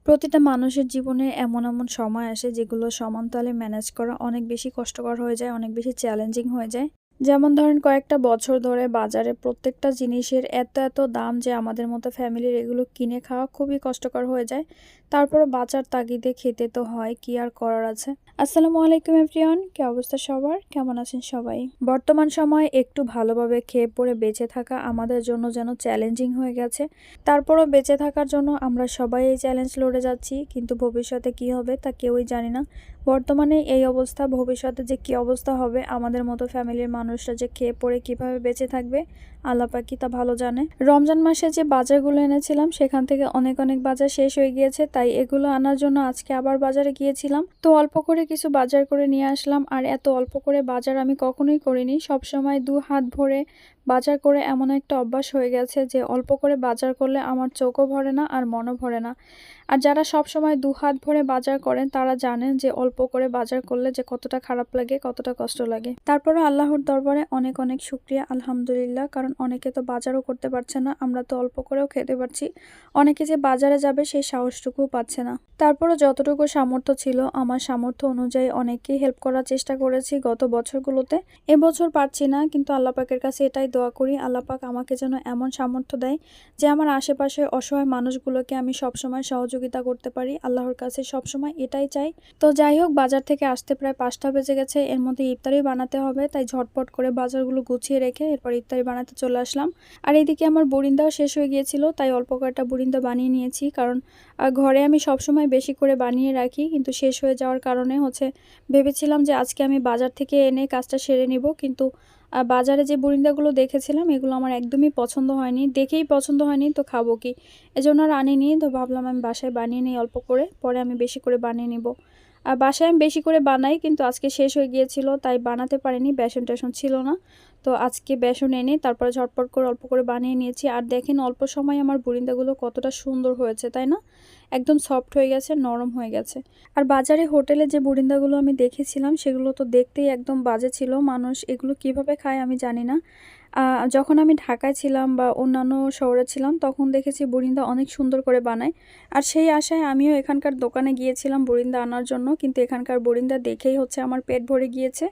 প্রতিটা মানুষের জীবনে এমন এমন সময় আসে যেগুলো সমানতালে ম্যানেজ করা অনেক বেশি কষ্টকর হয়ে যায়, অনেক বেশি চ্যালেঞ্জিং হয়ে যায়। যেমন ধরেন কয়েকটা বছর ধরে বাজারে প্রত্যেকটা জিনিসের এত দাম যে আমাদের মতো ফ্যামিলির এগুলো কিনে খাওয়া খুবই কষ্টকর হয়ে যায়। তারপরও বাঁচার তাগিদে খেতে তো হয়, কি আর করার আছে। আসসালামু আলাইকুম এভরিওয়ান, কি অবস্থা সবার, কেমন আছেন সবাই? বর্তমান সময়ে একটু ভালোভাবে খেয়ে পরে বেঁচে থাকা আমাদের জন্য যেন চ্যালেঞ্জিং হয়ে গেছে। তারপরও বেঁচে থাকার জন্য আমরা সবাই এই চ্যালেঞ্জ লড়ে যাচ্ছি, কিন্তু ভবিষ্যতে কি হবে তা কেউই জানি না। বর্তমানে এই অবস্থা, ভবিষ্যতে যে কি অবস্থা হবে, আমাদের মতো ফ্যামিলির মানুষরা যে খেয়ে পরে কিভাবে বেঁচে থাকবে, আল্লাহ পাকই তা ভালো জানে। রমজান মাসে যে বাজারগুলো এনেছিলাম সেখান থেকে অনেক অনেক বাজার শেষ হয়ে গিয়েছে, তাই এগুলো আনার জন্য আজকে আবার বাজারে গিয়েছিলাম। তো অল্প করে কিছু বাজার করে নিয়ে আসলাম। আর এত অল্প করে বাজার আমি কখনোই করিনি, সবসময় দু হাত ভরে বাজার করে এমন একটা অভ্যাস হয়ে গেছে যে অল্প করে বাজার করলে আমার চোখও ভরে না আর মনও ভরে না। আর যারা সব সময় দু হাত ভরে বাজার করেন তারা জানেন যে অল্প করে বাজার করলে যে কতটা খারাপ লাগে, কতটা কষ্ট লাগে। তারপরে আল্লাহর দরবারে অনেক অনেক শুকরিয়া, আলহামদুলিল্লাহ। কারণ অনেকে তো বাজারও করতে পারছে না, আমরা তো অল্প করেও খেতে পারছি। অনেকে যে বাজারে যাবে সেই সাহসটুকুও পাচ্ছে না। তারপরে যতটুকু সামর্থ্য ছিল, আমার সামর্থ্য অনুযায়ী অনেকেই হেল্প করার চেষ্টা করেছি গত বছরগুলোতে। এবছর পারছি না, কিন্তু আল্লাহ পাকের কাছে এটাই দোয়া করি, আল্লাহ পাক আমাকে যেন এমন সামর্থ্য দেয় যে আমার আশেপাশে অসহায় মানুষগুলোকে আমি সবসময় সহযোগিতা করতে পারি। আল্লাহর কাছে সবসময় এটাই চাই। তো যাই হোক, বাজার থেকে আসতে প্রায় 5টা বেজে গেছে। এর মধ্যে ইফতারি বানাতে হবে, তাই ঝটপট করে বাজারগুলো গুছিয়ে রেখে এরপর ইফতারি বানাতে চলে আসলাম। আর এইদিকে আমার বুরিন্দাও শেষ হয়ে গিয়েছিল, তাই অল্প কয়েকটা বুরিন্দা বানিয়ে নিয়েছি। কারণ ঘরে আমি সবসময় বেশি করে বানিয়ে রাখি, কিন্তু শেষ হয়ে যাওয়ার কারণে ভেবেছিলাম যে আজকে আমি বাজার থেকে এনে কাজটা সেরে নিব, কিন্তু বাজারে যে বুরিন্দাগুলো দেখেছিলাম এগুলো আমার একদমই পছন্দ হয়নি, দেখেই পছন্দ হয়নি, তো খাবো কি, এজন্য আর আনিনি। তো ভাবলাম আমি বাসায় বানিয়ে নিই অল্প করে, পরে আমি বেশি করে বানিয়ে নিব। আর বাসায় আমি বেশি করে বানাই, কিন্তু আজকে শেষ হয়ে গিয়েছিল তাই বানাতে পারিনি, বেসন টেসন ছিল না। তো আজকে বেসন এনে তারপরে ঝটপট করে অল্প করে বানিয়ে নিয়েছি। আর দেখেন অল্প সময় আমার বুরিন্দাগুলো কতটা সুন্দর হয়েছে, তাই না? একদম সফট হয়ে গেছে, নরম হয়ে গেছে। আর বাজারে হোটেলে যে বুরিন্দাগুলো আমি দেখেছিলাম সেগুলো তো দেখতেই একদম বাজে ছিল। মানুষ এগুলো কিভাবে খায় আমি জানি না। যখন আমি ঢাকায় ছিলাম বা অন্যান্য শহরে ছিলাম তখন দেখেছি বুরিন্দা অনেক সুন্দর করে বানায়। আর সেই আশায় আমিও এখানকার দোকানে গিয়েছিলাম বুরিন্দা আনার জন্য, কিন্তু এখানকার বুরিন্দা দেখেই আমার পেট ভরে গিয়েছে।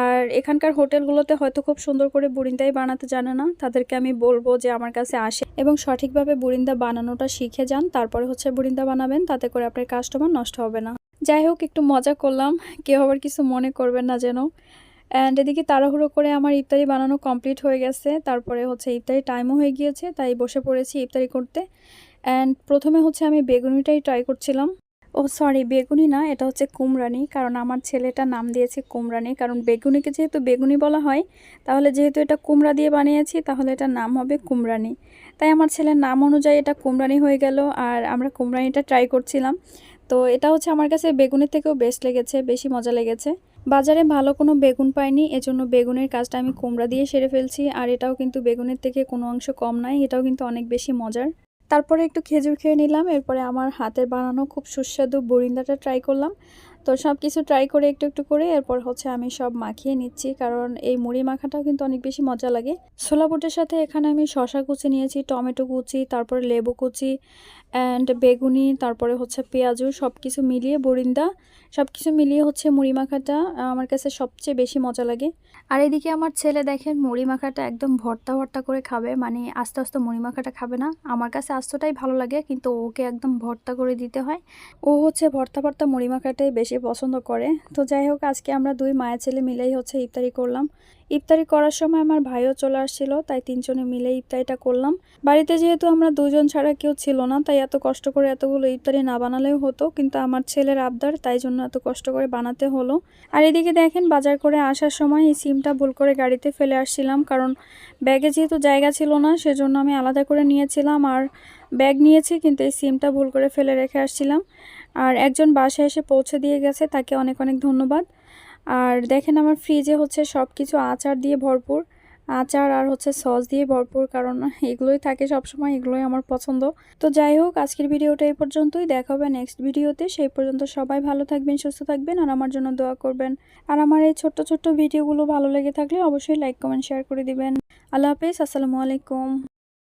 আর এখানকার হোটেলগুলোতে হয়তো খুব সুন্দর করে বুরিন্দাই বানাতে জানে না, তাদেরকে আমি বলবো যে আমার কাছে আসে এবং সঠিকভাবে বুরিন্দা বানানোটা শিখে যান, তারপরে বুরিন্দা বানাবেন, তাতে করে আপনার কাস্টমার নষ্ট হবে না। যাই হোক, একটু মজা করলাম, কেউ আবার কিছু মনে করবেন না যেন। অ্যান্ড এদিকে তাড়াহুড়ো করে আমার ইফতারি বানানো কমপ্লিট হয়ে গেছে, তারপরে ইফতারি টাইমও হয়ে গিয়েছে, তাই বসে পড়েছি ইফতারি করতে। অ্যান্ড প্রথমে আমি বেগুনিটাই ট্রাই করছিলাম। ও সরি, বেগুনি না, এটা কুমড়ানি। কারণ আমার ছেলেটা নাম দিয়েছে কুমড়ানি, কারণ বেগুনিকে যেহেতু বেগুনি বলা হয়, তাহলে যেহেতু এটা কুমড়া দিয়ে বানিয়েছি তাহলে এটার নাম হবে কুমড়ানি। তাই আমার ছেলের নাম অনুযায়ী এটা কুমড়ানি হয়ে গেল। আর আমরা কুমড়ানিটা ট্রাই করছিলাম। তো এটা আমার কাছে বেগুনের থেকেও বেস্ট লেগেছে, বেশি মজা লেগেছে। বাজারে ভালো কোনো বেগুন পাইনি, এজন্য বেগুনের কাজটা আমি কুমড়া দিয়ে সেরে ফেলছি। আর এটাও কিন্তু বেগুনের থেকে কোনো অংশ কম নয়, এটাও কিন্তু অনেক বেশি মজার। তারপরে একটু খেজুর খেয়ে নিলাম, এরপরে আমার হাতের বানানো খুব সুস্বাদু বুরিন্দাটা ট্রাই করলাম। তো সব কিছু ট্রাই করে একটু একটু করে এরপর আমি সব মাখিয়ে নিচ্ছি, কারণ এই মুড়ি মাখাটাও কিন্তু অনেক বেশি মজা লাগে। ছোলা বুটের সাথে এখানে আমি শসা কুচি নিয়েছি, টমেটো কুচি, তারপরে লেবু কুচি অ্যান্ড বেগুনি, তারপরে পেঁয়াজু, সব কিছু মিলিয়ে বুরিন্দা, সব কিছু মিলিয়ে মুড়ি মাখাটা আমার কাছে সবচেয়ে বেশি মজা লাগে। আর এদিকে আমার ছেলে দেখেন মুড়ি মাখাটা একদম ভর্তা ভর্তা করে খাবে, মানে আস্তে আস্তে মুড়ি মাখাটা খাবে না। আমার কাছে আস্তটাই ভালো লাগে, কিন্তু ওকে একদম ভর্তা করে দিতে হয়। ও ভর্তা ভর্তা মুড়ি মাখাটাই বেশি পছন্দ করে। তো যাই হোক, আজকে আমরা দুই মায়ের ছেলে মিলেই ইফতারি করলাম। ইফতারি করার সময় আমার ভাইও চলে আসছিল, তাই তিনজনে মিলে ইফতারিটা করলাম। বাড়িতে যেহেতু আমরা দুজন ছাড়া কেউ ছিল না, তাই এত কষ্ট করে এতগুলো ইফতারি না বানালেও হতো, কিন্তু আমার ছেলের আবদার, তাই জন্য এত কষ্ট করে বানাতে হলো। আর এদিকে দেখেন বাজার করে আসার সময় এই সিমটা ভুল করে গাড়িতে ফেলে আসছিলাম, কারণ ব্যাগে যেহেতু জায়গা ছিল না সেজন্য আমি আলাদা করে নিয়েছিলাম আর ব্যাগ নিয়েছি, কিন্তু এই সিমটা ভুল করে ফেলে রেখে আসছিলাম। আর একজন বাসায় এসে পৌঁছে দিয়ে গেছে, তাকে অনেক অনেক ধন্যবাদ। আর দেখেন আমার ফ্রিজে সব কিছু আচার দিয়ে ভরপুর, আচার আর সস দিয়ে ভরপুর, কারণ এগুলোই থাকে সবসময়, এগুলোই আমার পছন্দ। তো যাই হোক, আজকের ভিডিওটা এই পর্যন্তই, দেখা হবে নেক্সট ভিডিওতে। সেই পর্যন্ত সবাই ভালো থাকবেন, সুস্থ থাকবেন, আর আমার জন্য দোয়া করবেন। আর আমার এই ছোট্ট ছোট্ট ভিডিওগুলো ভালো লেগে থাকলে অবশ্যই লাইক কমেন্ট শেয়ার করে দিবেন। আল্লাহ হাফেজ, আসসালামু আলাইকুম।